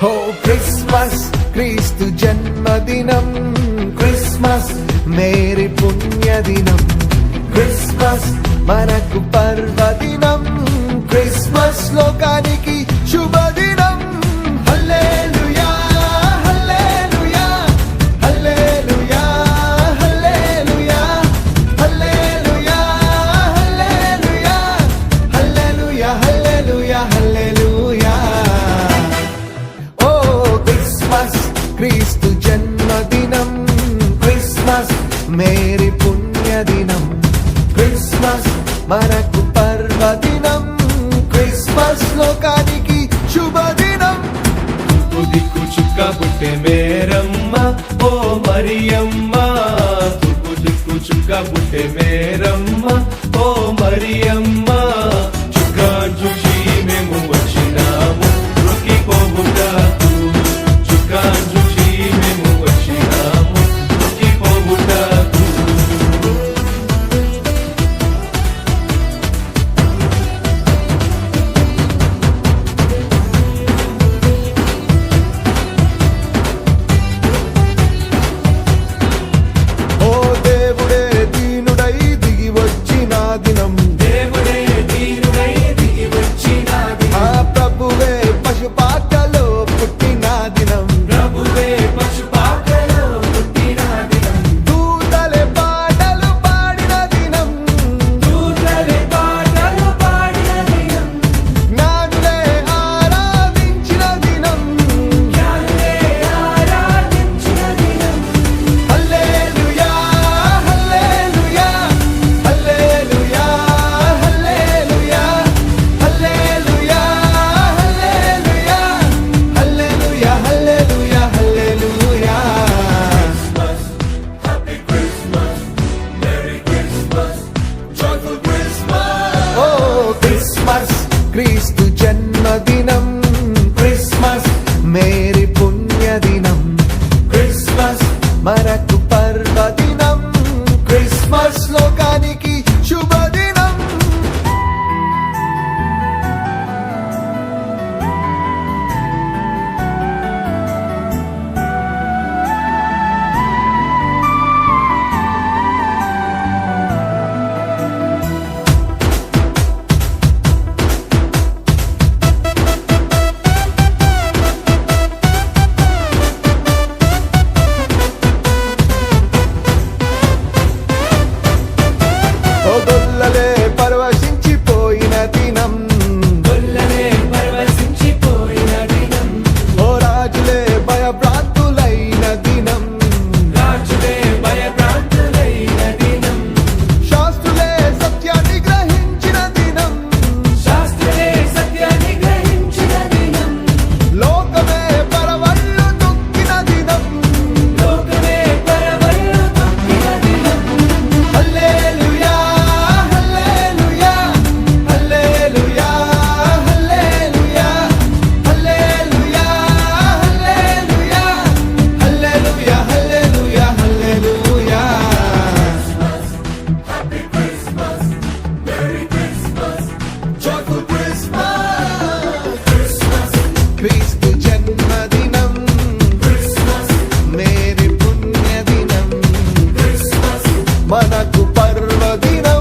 ఓ Christmas క్రీస్తు జన్మదినం, Christmas merry పుణ్యదినం, Christmas మనకు పర్వదినం, క్రిస్మస్ లోకానికి శుభదినం. హల్లెలూయా హల్లెలూయా హల్లెలూయా హల్లెలూయా హల్లెలూయా హల్లెలూయా హల్లెలూయా హల్లెలూయా హల్లెలూయా. ఓ క్రిస్మస్ క్రీస్తు జన్మదినం, క్రిస్మస్ మేరీ పుణ్యదినం, క్రిస్మస్ మనకు పర్వదినం, క్రిస్మస్ లోకానికి శుభదినం. తూర్పు దిక్కు చుక్క పుట్టే మేరమ్మ ఓ మరియమ్మ, తూర్పు దిక్కు చుక్క పుట్టే మేరమ్మ ఓ మరియమ్మ. చుక్క చూసి మేము వచ్చినాము రుక్కిపోవుటకు, చుక్క చూసి మేము వచ్చినాము రుక్కిపోవుటకు. ఓ దేవుడే దీనుడై దిగి వచ్చిన దినం, దేవుడే దీనుడై దిగి వచ్చిన దినం, ఆ ప్రభువే పశుపాకలో పుట్టిన దినం, ప్రభువే పశుపాకలో పుట్టిన దినం, దూతలే పాటలు పాడిన దినం, దూతలే పాటలు పాడిన దినం, జ్ఞానులే ఆరాధించిన దినం. జ్ఞానులే ఆరాధించిన దినం. హల్లెలూయా హల్లెలూయా హల్లెలూయా హల్లెలూయా హల్లెలూయా హల్లెలూయా హల్లెలూయా హల్లెలూయా హల్లెలూయా. Happy Christmas, Merry Christmas, Joyful Christmas. ఓ క్రిస్మస్ క్రీస్తు జన్మదినం, క్రిస్మస్ మేరీ పుణ్యదినం, క్రిస్మస్ మనకు పర్వదినం, క్రిస్మస్ లోకానికి శుభదినం. ఓ గొల్లలే పరవశించిపోయిన దినం, గొల్లలే పరవశించిపోయిన దినం, ఓ రాజులే భయభ్రాంతులైన దినం, రాజులే భయభ్రాంతులైన దినం, శాస్త్రులే సత్యాన్ని గ్రహించిన దినం, శాస్త్రులే సత్యాన్ని గ్రహించిన దినం, లోకమే పరవళ్ళు తొక్కిన దినం. లోకమే పరవళ్ళు తొక్కిన దినం. హల్లెలూయా హల్లెలూయా హల్లెలూయా హల్లెలూయా హల్లెలూయా హల్లెలూయా హల్లెలూయా హల్లెలూయా హల్లెలూయా. Happy Christmas, Merry Christmas, Joyful Christmas. Christmas, క్రీస్తు జన్మదినం, Christmas, మేరీ పుణ్యదినం, Christmas. మనకు పర్వదినం.